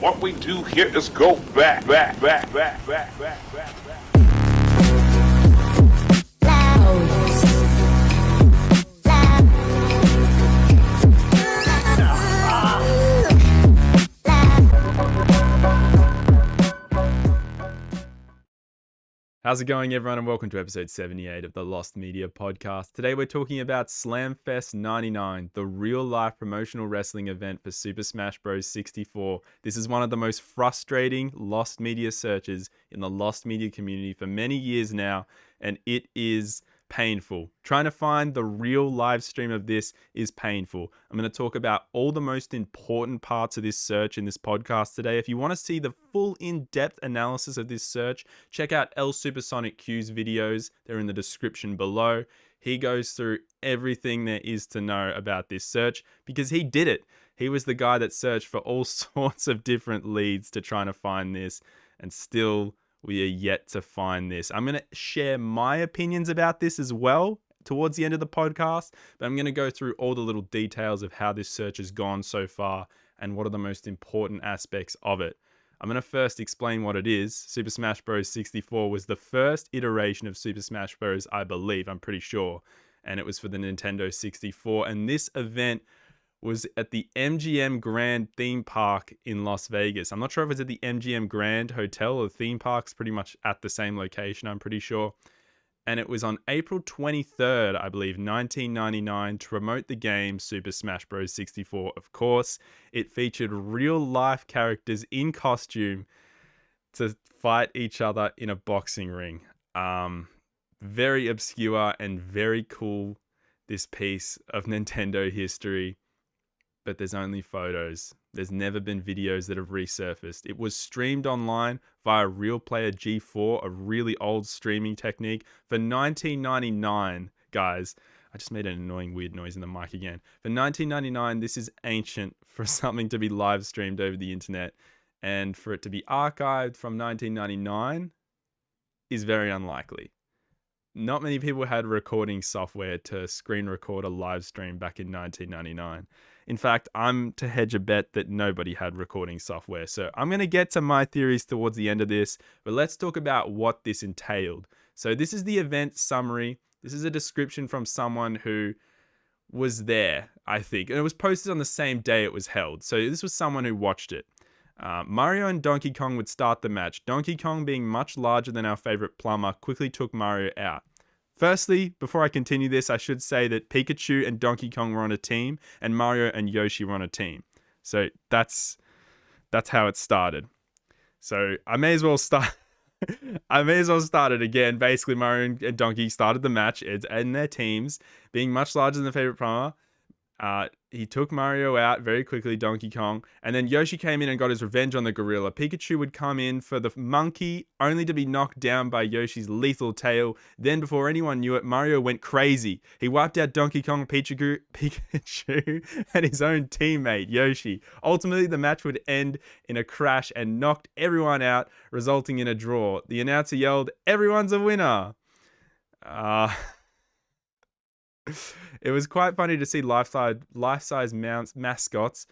What we do here is go back. How's it going, everyone, and welcome to episode 78 of the Lost Media podcast. Today we're talking about Slamfest 99, the real-life promotional wrestling event for Super Smash Bros. 64. This is one of the most frustrating Lost Media searches in the Lost Media community for many years now, and it is painful. Trying to find the real live stream of this is painful. I'm going to talk about all the most important parts of this search in this podcast today. If you want to see the full in-depth analysis of this search, check out LSuperSonicQ's videos. They're in the description below. He goes through everything there is to know about this search because he did it. He was the guy that searched for all sorts of different leads to try to find this, and still we are yet to find this. I'm going to share my opinions about this as well towards the end of the podcast, but I'm going to go through all the little details of how this search has gone so far and what are the most important aspects of it. I'm going to first explain what it is. Super Smash Bros. 64 was the first iteration of Super Smash Bros., I believe, I'm pretty sure, and it was for the Nintendo 64, and this event was at the MGM Grand theme park in Las Vegas. I'm not sure if it's at the MGM Grand Hotel or theme park's pretty much at the same location, I'm pretty sure. And it was on April 23rd, I believe, 1999, to promote the game Super Smash Bros. 64. Of course, it featured real-life characters in costume to fight each other in a boxing ring. Very obscure and very cool, this piece of Nintendo history. But there's only photos. There's never been videos that have resurfaced. It was streamed online via Real Player G4, a really old streaming technique, for $19.99, guys. I just made an annoying weird noise in the mic again. For $19.99, this is ancient for something to be live streamed over the internet. And for it to be archived from 1999 is very unlikely. Not many people had recording software to screen record a live stream back in 1999. In fact, I'm to hedge a bet that nobody had recording software. So I'm going to get to my theories towards the end of this, but let's talk about what this entailed. So this is the event summary. This is a description from someone who was there, I think. And it was posted on the same day it was held. So this was someone who watched it. Mario and Donkey Kong would start the match. Donkey Kong, being much larger than our favorite plumber, quickly took Mario out. Firstly, before I continue this, I should say that Pikachu and Donkey Kong were on a team, and Mario and Yoshi were on a team. So that's how it started. So I may as well start it again. Basically, Mario and Donkey started the match and their teams, being much larger than the favorite plumber. He took Mario out very quickly, Donkey Kong, and then Yoshi came in and got his revenge on the gorilla. Pikachu would come in for the monkey, only to be knocked down by Yoshi's lethal tail. Then, before anyone knew it, Mario went crazy. He wiped out Donkey Kong, Pikachu, and his own teammate, Yoshi. Ultimately, the match would end in a crash and knocked everyone out, resulting in a draw. The announcer yelled, "Everyone's a winner!" It was quite funny to see life-size mascots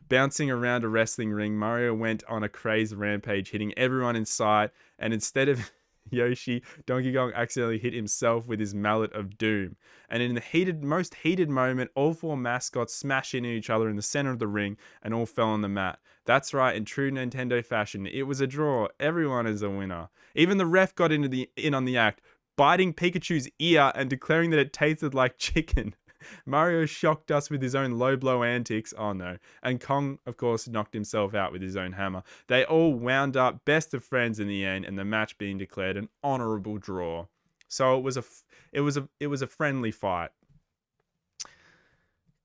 bouncing around a wrestling ring. Mario went on a crazed rampage, hitting everyone in sight, and instead of Yoshi, Donkey Kong accidentally hit himself with his mallet of doom. And in the most heated moment, all four mascots smashed into each other in the center of the ring and all fell on the mat. That's right, in true Nintendo fashion, it was a draw. Everyone is a winner. Even the ref got in on the act, biting Pikachu's ear and declaring that it tasted like chicken. Mario shocked us with his own low blow antics. Oh no. And Kong, of course, knocked himself out with his own hammer. They all wound up best of friends in the end, and the match being declared an honorable draw. So it was a friendly fight.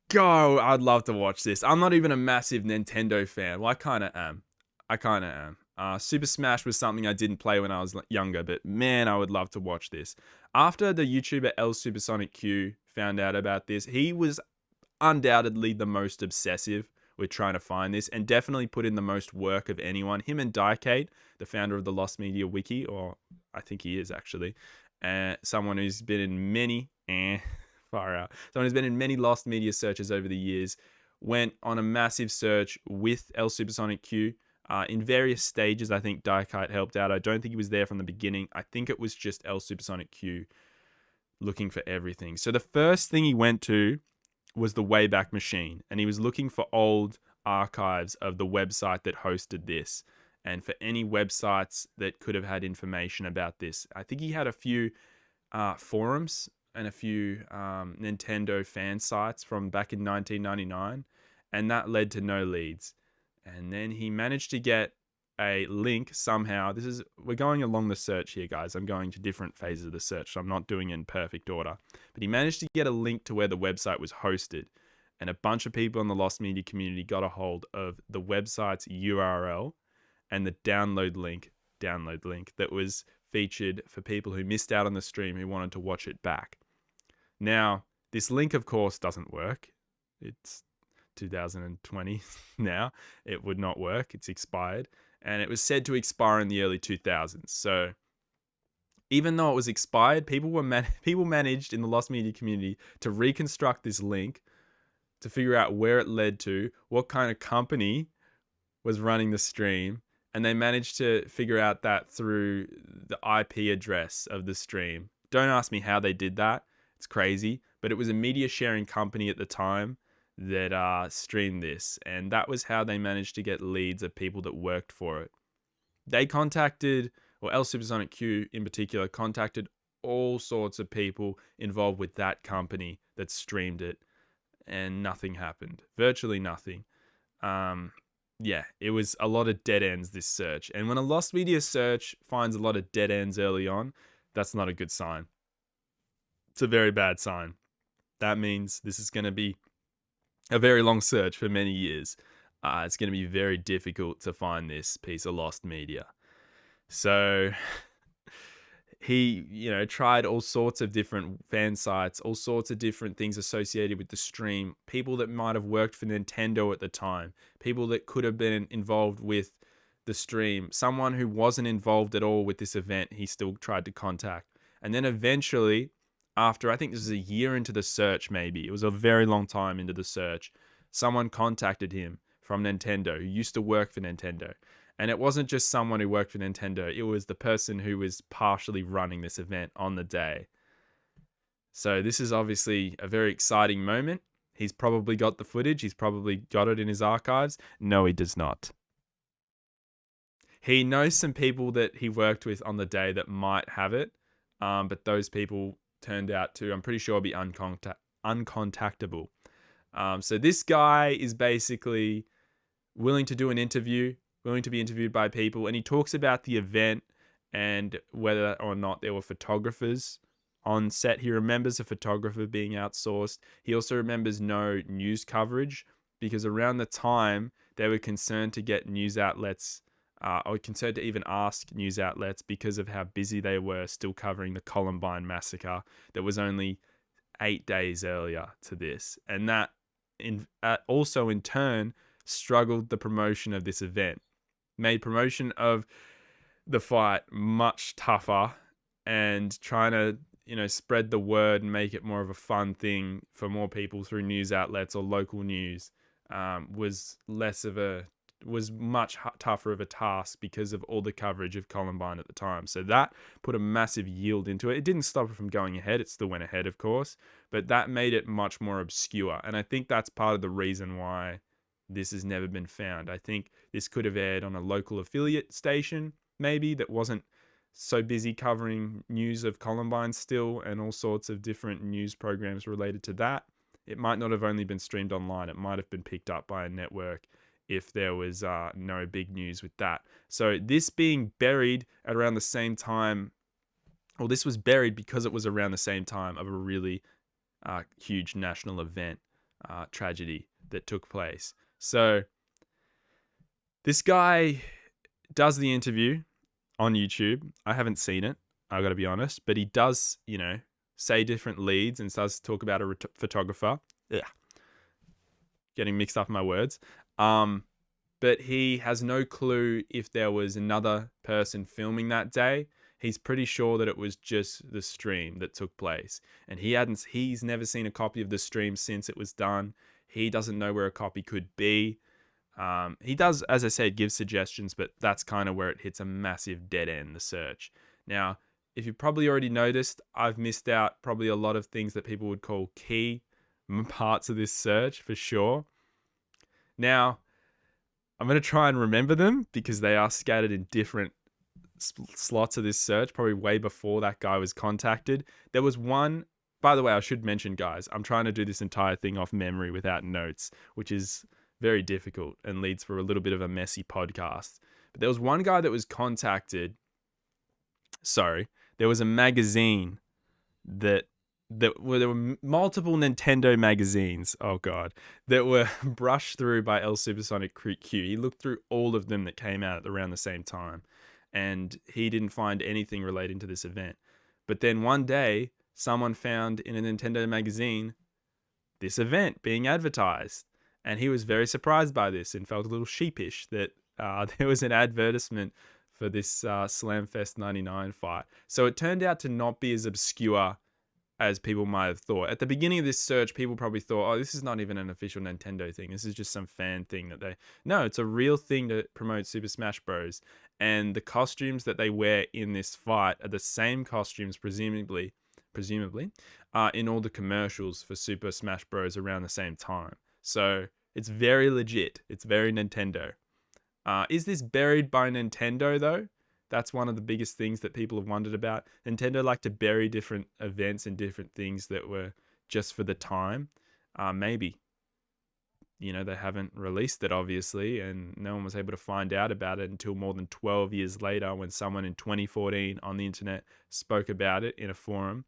Go, I'd love to watch this. I'm not even a massive Nintendo fan. Well, I kind of am. Super Smash was something I didn't play when I was younger, but man, I would love to watch this. After the YouTuber LSuperSonicQ found out about this, he was undoubtedly the most obsessive with trying to find this and definitely put in the most work of anyone. Him and Diecade, the founder of the Lost Media Wiki, or I think he is actually, someone who's been in many, someone who's been in many Lost Media searches over the years, went on a massive search with LSuperSonicQ. In various stages, I think Diekite helped out. I don't think he was there from the beginning. I think it was just LSuperSonicQ looking for everything. So the first thing he went to was the Wayback Machine, and he was looking for old archives of the website that hosted this, and for any websites that could have had information about this. I think he had a few forums and a few Nintendo fan sites from back in 1999, and that led to no leads. And then he managed to get a link somehow. We're going along the search here, guys. I'm going to different phases of the search, so I'm not doing it in perfect order. But he managed to get a link to where the website was hosted, and a bunch of people in the Lost Media community got a hold of the website's URL and the download link that was featured for people who missed out on the stream who wanted to watch it back. Now, this link, of course, doesn't work. It's 2020 now. It would not work. It's expired. And it was said to expire in the early 2000s. So even though it was expired, people managed in the Lost Media community to reconstruct this link to figure out where it led to, what kind of company was running the stream, and they managed to figure out that through the IP address of the stream. Don't ask me how they did that. It's crazy. But it was a media sharing company at the time that streamed this, and that was how they managed to get leads of people that worked for it. They contacted, or LSuperSonicQ in particular, contacted all sorts of people involved with that company that streamed it, and nothing happened. Virtually nothing. Yeah, it was a lot of dead ends, this search. And when a Lost Media search finds a lot of dead ends early on, that's not a good sign. It's a very bad sign. That means this is going to be a very long search for many years. It's going to be very difficult to find this piece of Lost Media. So he, tried all sorts of different fan sites, all sorts of different things associated with the stream, people that might have worked for Nintendo at the time, people that could have been involved with the stream, someone who wasn't involved at all with this event, he still tried to contact. And then eventually, after, I think this was a year into the search, maybe, it was a very long time into the search, someone contacted him from Nintendo, who used to work for Nintendo. And it wasn't just someone who worked for Nintendo, it was the person who was partially running this event on the day. So this is obviously a very exciting moment. He's probably got the footage, he's probably got it in his archives. No, he does not. He knows some people that he worked with on the day that might have it, but those people turned out to, I'm pretty sure, be uncontactable. So this guy is basically willing to do an interview, willing to be interviewed by people, and he talks about the event and whether or not there were photographers on set. He remembers a photographer being outsourced. He also remembers no news coverage, because around the time they were concerned to get news outlets, or concerned to even ask news outlets, because of how busy they were still covering the Columbine massacre that was only 8 days earlier to this. And that also in turn struggled the promotion of this event, made promotion of the fight much tougher, and trying to, spread the word and make it more of a fun thing for more people through news outlets or local news was much tougher of a task because of all the coverage of Columbine at the time. So that put a massive yield into it. It didn't stop it from going ahead. It still went ahead, of course, but that made it much more obscure. And I think that's part of the reason why this has never been found. I think this could have aired on a local affiliate station, maybe, that wasn't so busy covering news of Columbine still and all sorts of different news programs related to that. It might not have only been streamed online. It might have been picked up by a network if there was no big news with that. So this being buried at around the same time, well, this was buried because it was around the same time of a really huge national event, tragedy that took place. So this guy does the interview on YouTube. I haven't seen it, I've got to be honest, but he does, say different leads and starts to talk about a photographer. Yeah. Getting mixed up in my words. But he has no clue if there was another person filming that day. He's pretty sure that it was just the stream that took place. And he's never seen a copy of the stream since it was done. He doesn't know where a copy could be. He does, as I said, give suggestions, but that's kind of where it hits a massive dead end, the search. Now, if you've probably already noticed, I've missed out probably a lot of things that people would call key parts of this search for sure. Now, I'm going to try and remember them because they are scattered in different slots of this search, probably way before that guy was contacted. There was one, by the way, I should mention, guys, I'm trying to do this entire thing off memory without notes, which is very difficult and leads for a little bit of a messy podcast. But there was one guy that was contacted. Sorry, there was a magazine that there were multiple Nintendo magazines, oh god, that were brushed through by LSuperSonicQ. He looked through all of them that came out around the same time, and he didn't find anything relating to this event. But then one day, someone found in a Nintendo magazine this event being advertised, and he was very surprised by this and felt a little sheepish that there was an advertisement for this Slamfest 99 fight. So it turned out to not be as obscure as people might have thought. At the beginning of this search, people probably thought, oh, this is not even an official Nintendo thing. This is just some fan thing that they... No, it's a real thing to promote Super Smash Bros. And the costumes that they wear in this fight are the same costumes, presumably, in all the commercials for Super Smash Bros. Around the same time. So it's very legit. It's very Nintendo. Is this buried by Nintendo, though? That's one of the biggest things that people have wondered about. Nintendo like to bury different events and different things that were just for the time. Maybe. You know, they haven't released it, obviously, and no one was able to find out about it until more than 12 years later when someone in 2014 on the internet spoke about it in a forum.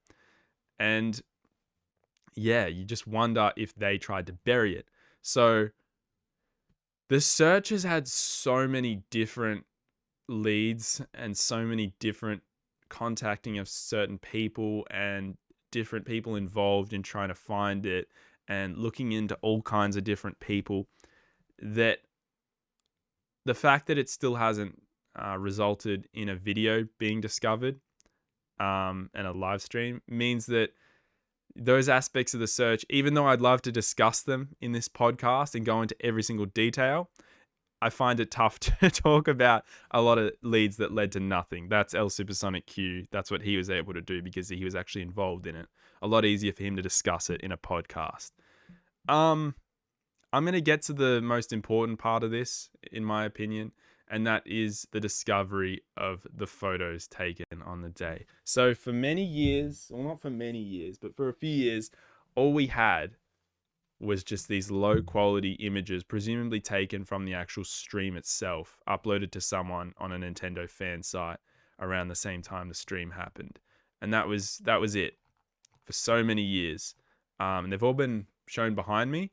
And yeah, you just wonder if they tried to bury it. So the search has had so many different leads and so many different contacting of certain people and different people involved in trying to find it and looking into all kinds of different people, that the fact that it still hasn't resulted in a video being discovered and a live stream means that those aspects of the search, even though I'd love to discuss them in this podcast and go into every single detail, I find it tough to talk about a lot of leads that led to nothing. That's LSuperSonicQ. That's what he was able to do because he was actually involved in it. A lot easier for him to discuss it in a podcast. I'm going to get to the most important part of this, in my opinion, and that is the discovery of the photos taken on the day. So for many years, well, not for many years, but for a few years, all we had was just these low quality images, presumably taken from the actual stream itself, uploaded to someone on a Nintendo fan site around the same time the stream happened. And that was it for so many years. And they've all been shown behind me,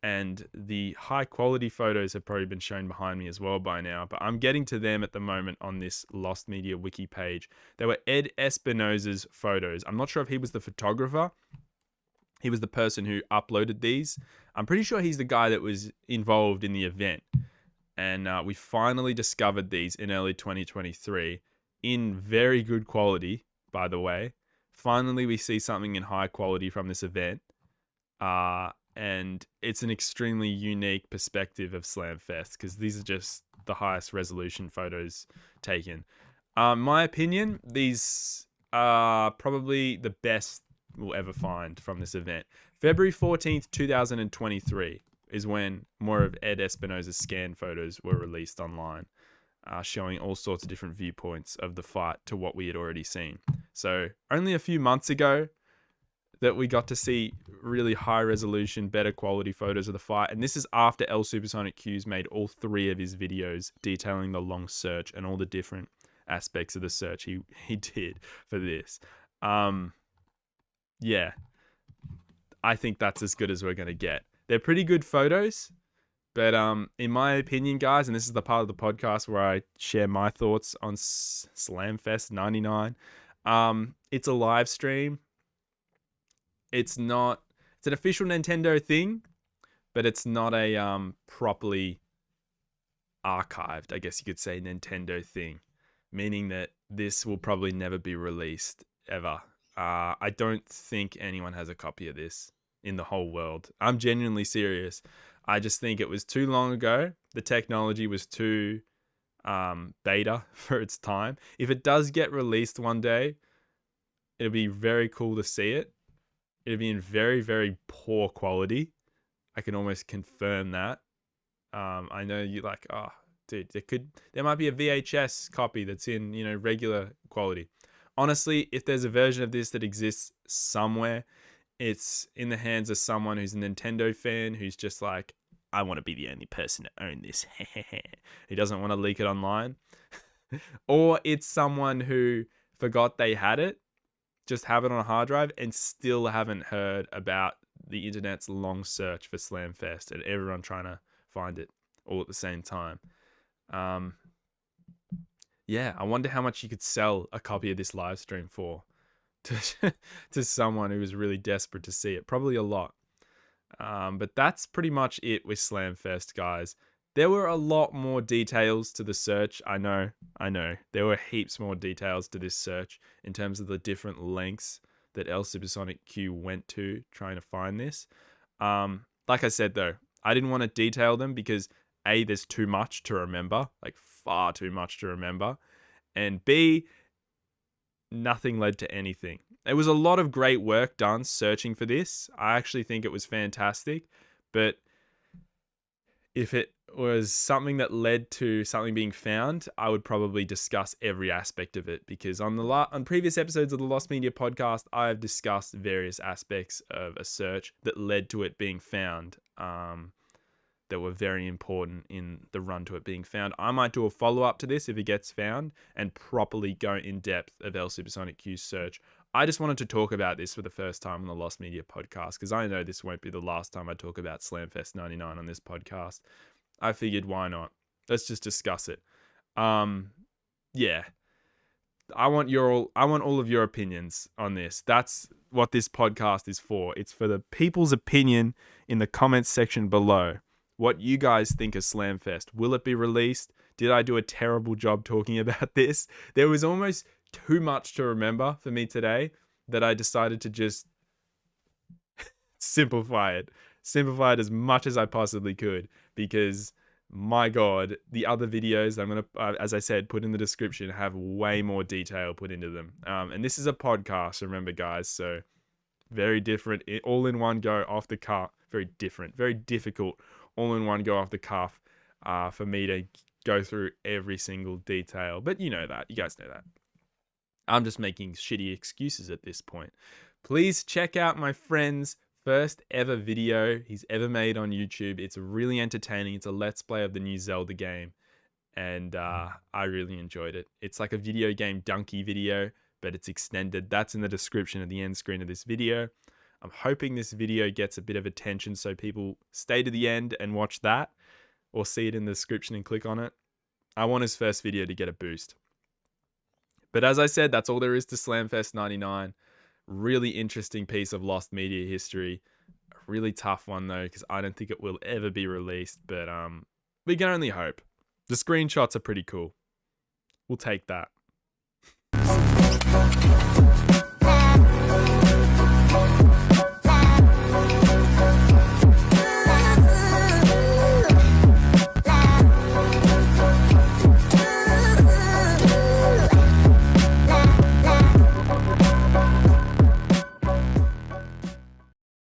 and the high quality photos have probably been shown behind me as well by now, but I'm getting to them at the moment on this Lost Media wiki page. They were Ed Espinosa's photos. I'm not sure if he was the photographer. He was the person who uploaded these. I'm pretty sure he's the guy that was involved in the event. And we finally discovered these in early 2023 in very good quality, by the way. Finally, we see something in high quality from this event. And it's an extremely unique perspective of Slamfest because these are just the highest resolution photos taken. My opinion, these are probably the best we'll ever find from this event. February 14th, 2023 is when more of Ed Espinosa's scan photos were released online, showing all sorts of different viewpoints of the fight to what we had already seen. So only a few months ago that we got to see really high resolution, better quality photos of the fight. And this is after LSuperSonicQ's made all 3 of his videos detailing the long search and all the different aspects of the search he did for this. Yeah, I think that's as good as we're going to get. They're pretty good photos, but in my opinion, guys, and this is the part of the podcast where I share my thoughts on Slamfest 99, it's a live stream. It's an official Nintendo thing, but it's not a properly archived, I guess you could say, Nintendo thing, meaning that this will probably never be released ever. I don't think anyone has a copy of this in the whole world. I'm genuinely serious. I just think it was too long ago. The technology was too beta for its time. If it does get released one day, it'll be very cool to see it. It'll be in very, very poor quality. I can almost confirm that. I know you like, oh, dude, there might be a VHS copy that's in, regular quality. Honestly, if there's a version of this that exists somewhere, it's in the hands of someone who's a Nintendo fan who's just like, I want to be the only person to own this. He doesn't want to leak it online. Or it's someone who forgot they had it, just have it on a hard drive, and still haven't heard about the internet's long search for Slamfest and everyone trying to find it all at the same time. Yeah, I wonder how much you could sell a copy of this live stream for to someone who was really desperate to see it. Probably a lot. But that's pretty much it with Slamfest, guys. There were a lot more details to the search. I know. There were heaps more details to this search in terms of the different lengths that LSuperSonicQ went to trying to find this. Like I said, though, I didn't want to detail them because A, there's too much to remember, like far too much to remember. And B, nothing led to anything. There was a lot of great work done searching for this. I actually think it was fantastic. But if it was something that led to something being found, I would probably discuss every aspect of it, because on previous episodes of the Lost Media podcast, I have discussed various aspects of a search that led to it being found, that were very important in the run to it being found. I might do a follow-up to this if it gets found and properly go in depth of LSuperSonicQ's search. I just wanted to talk about this for the first time on the Lost Media podcast, because I know this won't be the last time I talk about Slamfest 99 on this podcast. I figured, why not? Let's just discuss it. Yeah. I want all of your opinions on this. That's what this podcast is for. It's for the people's opinion in the comments section below. What you guys think of Slamfest. Will it be released? Did I do a terrible job talking about this? There was almost too much to remember for me today that I decided to just simplify it as much as I possibly could, because my God, the other videos I'm going to, as I said, put in the description, have way more detail put into them. And this is a podcast, remember, guys, so very different, all in one go, off the cuff, very different, very difficult, all in one go, off the cuff, for me to go through every single detail. But you know that, you guys know that. I'm just making shitty excuses at this point. Please check out my friend's first ever video he's ever made on YouTube. It's really entertaining. It's a let's play of the new Zelda game, and I really enjoyed it. It's like a video game donkey video, but it's extended. That's in the description at the end screen of this video. I'm hoping this video gets a bit of attention so people stay to the end and watch that, or see it in the description and click on it. I want his first video to get a boost. But as I said, that's all there is to Slamfest 99. Really interesting piece of lost media history. A really tough one though, because I don't think it will ever be released, but we can only hope. The screenshots are pretty cool. We'll take that.